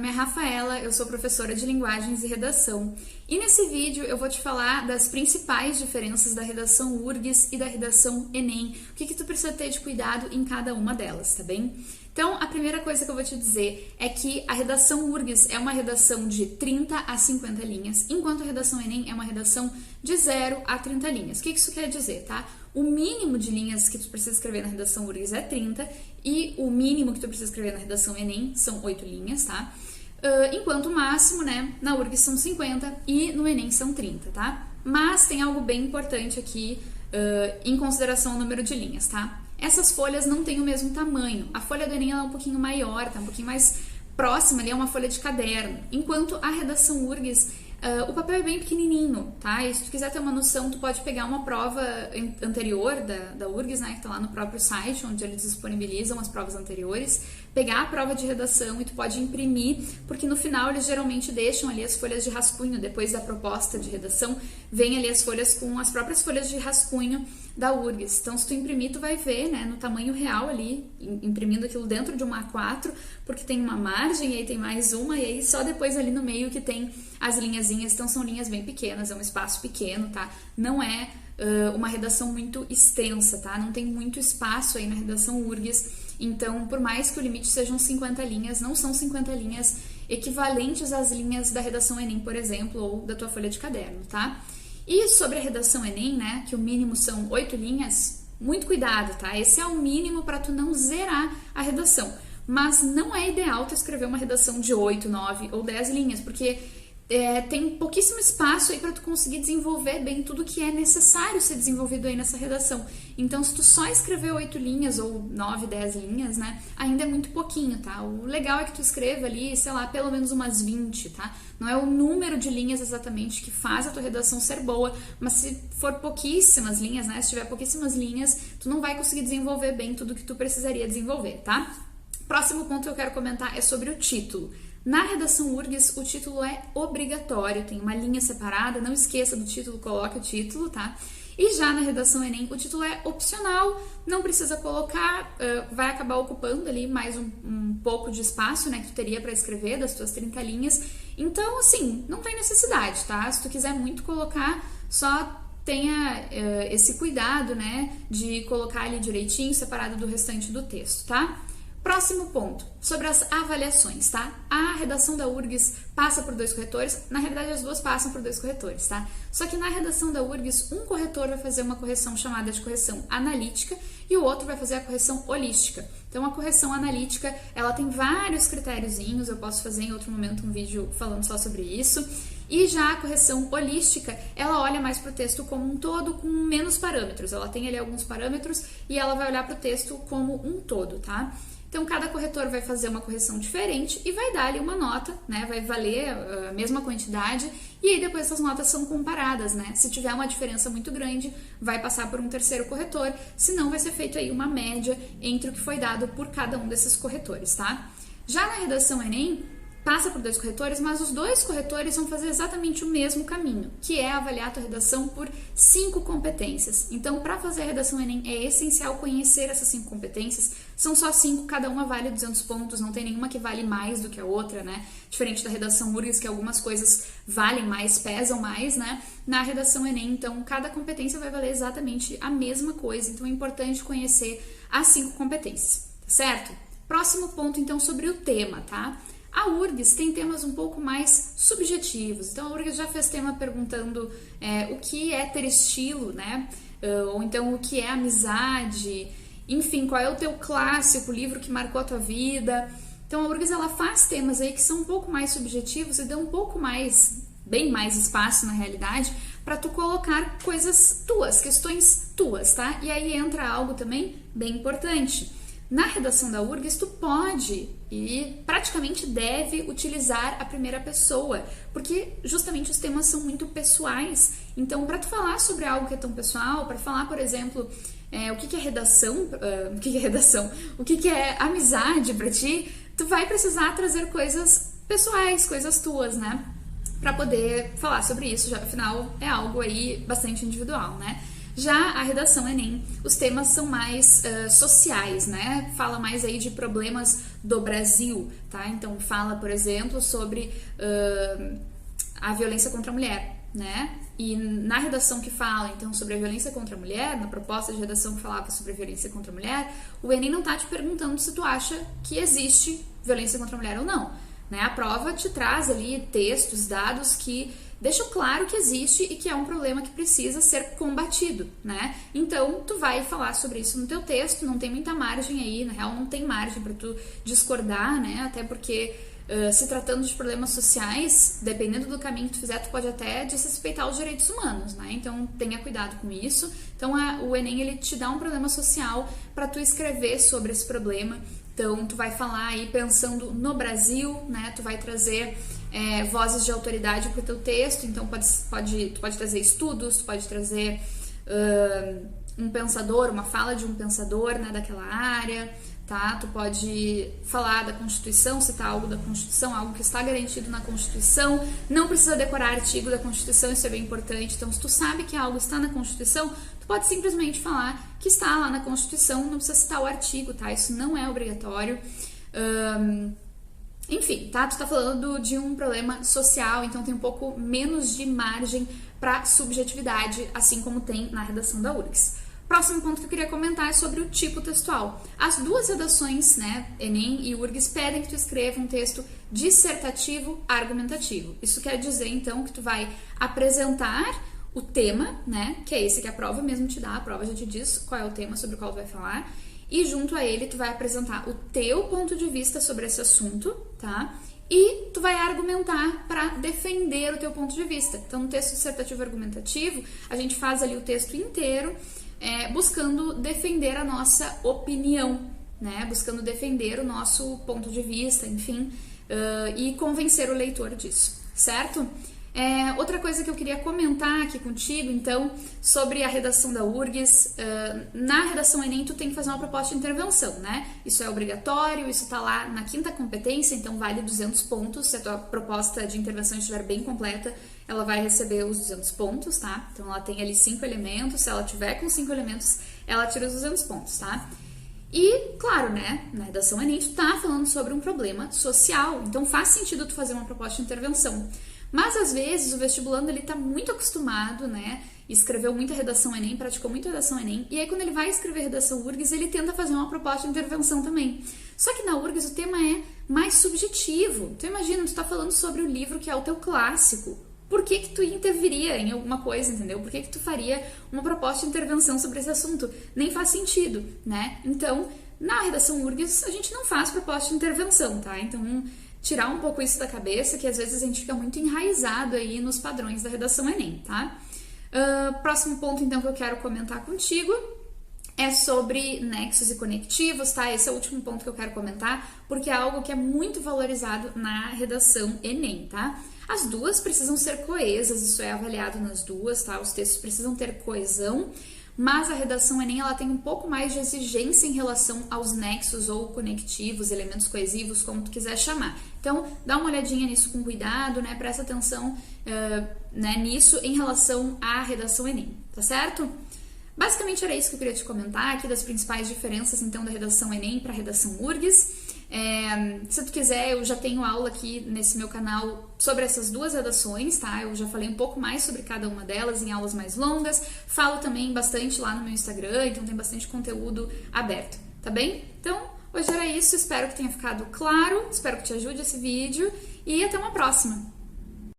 nome é Rafaela, eu sou professora de Linguagens e Redação. E nesse vídeo eu vou te falar das principais diferenças da redação URGS e da redação Enem. O que tu precisa ter de cuidado em cada uma delas, tá bem? Então, a primeira coisa que eu vou te dizer é que a redação URGS é uma redação de 30 a 50 linhas, enquanto a redação Enem é uma redação de 0 a 30 linhas. O que isso quer dizer, tá? O mínimo de linhas que tu precisa escrever na redação URGS é 30 e o mínimo que tu precisa escrever na redação Enem são 8 linhas, tá? Enquanto o máximo, né, na URGS são 50 e no Enem são 30, tá? Mas tem algo bem importante aqui em consideração ao número de linhas, tá? Essas folhas não têm o mesmo tamanho. A folha do Enem ela é um pouquinho maior, tá? Um pouquinho mais próxima, ali é uma folha de caderno. Enquanto a redação URGS, o papel é bem pequenininho, tá? E se tu quiser ter uma noção, tu pode pegar uma prova anterior da URGS, né? Que tá lá no próprio site, onde eles disponibilizam as provas anteriores. Pegar a prova de redação e tu pode imprimir, porque no final eles geralmente deixam ali as folhas de rascunho, depois da proposta de redação, vem ali as folhas com as próprias folhas de rascunho da URGS. Então, se tu imprimir, tu vai ver, né, no tamanho real ali, imprimindo aquilo dentro de uma A4, porque tem uma margem, e aí tem mais uma, e aí só depois ali no meio que tem as linhazinhas. Então, são linhas bem pequenas, é um espaço pequeno, tá? Não é uma redação muito extensa, tá? Não tem muito espaço aí na redação URGS. Então, por mais que o limite sejam 50 linhas, não são 50 linhas equivalentes às linhas da redação Enem, por exemplo, ou da tua folha de caderno, tá? E sobre a redação Enem, né, que o mínimo são 8 linhas, muito cuidado, tá? Esse é o mínimo para tu não zerar a redação. Mas não é ideal tu escrever uma redação de 8, 9 ou 10 linhas, porque tem pouquíssimo espaço aí para tu conseguir desenvolver bem tudo que é necessário ser desenvolvido aí nessa redação. Então, se tu só escrever 8 linhas ou 9, 10 linhas, né, ainda é muito pouquinho, tá? O legal é que tu escreva ali, sei lá, pelo menos umas 20, tá? Não é o número de linhas exatamente que faz a tua redação ser boa, mas se for pouquíssimas linhas, né, se tiver pouquíssimas linhas, tu não vai conseguir desenvolver bem tudo que tu precisaria desenvolver, tá? Próximo ponto que eu quero comentar é sobre o título. Na redação URGS, o título é obrigatório, tem uma linha separada, não esqueça do título, coloque o título, tá? E já na redação Enem, o título é opcional, não precisa colocar, vai acabar ocupando ali mais um pouco de espaço, né, que tu teria para escrever das tuas 30 linhas. Então, assim, não tem necessidade, tá? Se tu quiser muito colocar, só tenha esse cuidado, né, de colocar ali direitinho, separado do restante do texto, tá? Próximo ponto, sobre as avaliações, tá? A redação da URGS passa por 2 corretores, na realidade as duas passam por 2 corretores, tá? Só que na redação da URGS, um corretor vai fazer uma correção chamada de correção analítica e o outro vai fazer a correção holística. Então, a correção analítica, ela tem vários critériozinhos, eu posso fazer em outro momento um vídeo falando só sobre isso. E já a correção holística, ela olha mais para o texto como um todo, com menos parâmetros. Ela tem ali alguns parâmetros e ela vai olhar para o texto como um todo, tá? Então, cada corretor vai fazer uma correção diferente e vai dar ali uma nota, né? Vai valer a mesma quantidade e aí depois essas notas são comparadas, né? Se tiver uma diferença muito grande, vai passar por um terceiro corretor, senão vai ser feito aí uma média entre o que foi dado por cada um desses corretores, tá? Já na redação Enem, passa por 2 corretores, mas os 2 corretores vão fazer exatamente o mesmo caminho, que é avaliar a tua redação por 5 competências. Então, para fazer a redação Enem, é essencial conhecer essas 5 competências. São só 5, cada uma vale 200 pontos, não tem nenhuma que vale mais do que a outra, né? Diferente da redação URGS, que algumas coisas valem mais, pesam mais, né? Na redação Enem, então, cada competência vai valer exatamente a mesma coisa. Então, é importante conhecer as 5 competências, tá certo? Próximo ponto, então, sobre o tema, tá? A URGS tem temas um pouco mais subjetivos, então a URGS já fez tema perguntando o que é ter estilo, né? Ou então o que é amizade, enfim, qual é o teu clássico, o livro que marcou a tua vida. Então a URGS ela faz temas aí que são um pouco mais subjetivos e dão um pouco mais, bem mais espaço na realidade, para tu colocar coisas tuas, questões tuas, tá? E aí entra algo também bem importante. Na redação da URGS, tu pode e praticamente deve utilizar a primeira pessoa, porque justamente os temas são muito pessoais. Então, para tu falar sobre algo que é tão pessoal, para falar, por exemplo, o que é redação, o que é amizade para ti, tu vai precisar trazer coisas pessoais, coisas tuas, né? Para poder falar sobre isso, já, afinal é algo aí bastante individual, né? Já a redação Enem, os temas são mais sociais, né? Fala mais aí de problemas do Brasil, tá? Então fala, por exemplo, sobre a violência contra a mulher, né? E na redação que fala, então, sobre a violência contra a mulher, na proposta de redação que falava sobre a violência contra a mulher, o Enem não tá te perguntando se tu acha que existe violência contra a mulher ou não, né? A prova te traz ali textos, dados que deixam claro que existe e que é um problema que precisa ser combatido, né? Então, tu vai falar sobre isso no teu texto, não tem muita margem aí, na real não tem margem para tu discordar, né? Até porque se tratando de problemas sociais, dependendo do caminho que tu fizer, tu pode até desrespeitar os direitos humanos, né? Então tenha cuidado com isso. Então o Enem ele te dá um problema social para tu escrever sobre esse problema. Então tu vai falar aí pensando no Brasil, né? Tu vai trazer vozes de autoridade para o teu texto. Então tu pode trazer estudos, tu pode trazer um pensador, uma fala de um pensador, né, daquela área. Tá? Tu pode falar da Constituição, citar algo da Constituição, algo que está garantido na Constituição. Não precisa decorar artigo da Constituição, isso é bem importante. Então, se tu sabe que algo está na Constituição, tu pode simplesmente falar que está lá na Constituição, não precisa citar o artigo, tá? Isso não é obrigatório. Enfim, tá? Tu tá falando de um problema social, então tem um pouco menos de margem para subjetividade, assim como tem na redação da URGS. Próximo ponto que eu queria comentar é sobre o tipo textual. As duas redações, né, Enem e URGS, pedem que tu escreva um texto dissertativo argumentativo. Isso quer dizer, então, que tu vai apresentar o tema, né, que é esse que a prova mesmo te dá, a prova já te diz qual é o tema sobre o qual tu vai falar, e junto a ele tu vai apresentar o teu ponto de vista sobre esse assunto, tá? E tu vai argumentar para defender o teu ponto de vista. Então, no texto dissertativo argumentativo, a gente faz ali o texto inteiro, buscando defender a nossa opinião, né? Buscando defender o nosso ponto de vista, enfim, e convencer o leitor disso, certo? Outra coisa que eu queria comentar aqui contigo, então, sobre a redação da URGS, na redação Enem tu tem que fazer uma proposta de intervenção, né? Isso é obrigatório, isso tá lá na 5ª competência, então vale 200 pontos, se a tua proposta de intervenção estiver bem completa, ela vai receber os 200 pontos, tá? Então ela tem ali 5 elementos, se ela tiver com 5 elementos, ela tira os 200 pontos, tá? E, claro, né, na redação Enem tu tá falando sobre um problema social, então faz sentido tu fazer uma proposta de intervenção. Mas, às vezes, o vestibulando, ele tá muito acostumado, né, escreveu muita redação Enem, praticou muita redação Enem, e aí quando ele vai escrever redação URGS, ele tenta fazer uma proposta de intervenção também. Só que na URGS o tema é mais subjetivo. Então, imagina, tu tá falando sobre o livro que é o teu clássico. Por que tu interviria em alguma coisa, entendeu? Por que tu faria uma proposta de intervenção sobre esse assunto? Nem faz sentido, né? Então, na redação URGS, a gente não faz proposta de intervenção, tá? Então, tirar um pouco isso da cabeça, que às vezes a gente fica muito enraizado aí nos padrões da redação Enem, tá? Próximo ponto, então, que eu quero comentar contigo é sobre nexos e conectivos, tá? Esse é o último ponto que eu quero comentar, porque é algo que é muito valorizado na redação Enem, tá? As duas precisam ser coesas, isso é avaliado nas duas, tá? Os textos precisam ter coesão, mas a redação Enem ela tem um pouco mais de exigência em relação aos nexos ou conectivos, elementos coesivos, como tu quiser chamar. Então, dá uma olhadinha nisso com cuidado, né? Presta atenção nisso em relação à redação Enem, tá certo? Basicamente era isso que eu queria te comentar aqui das principais diferenças, então, da redação Enem para a redação URGS. Se tu quiser, eu já tenho aula aqui nesse meu canal sobre essas duas redações, tá? Eu já falei um pouco mais sobre cada uma delas em aulas mais longas. Falo também bastante lá no meu Instagram, então tem bastante conteúdo aberto, tá bem? Então, hoje era isso, espero que tenha ficado claro, espero que te ajude esse vídeo e até uma próxima!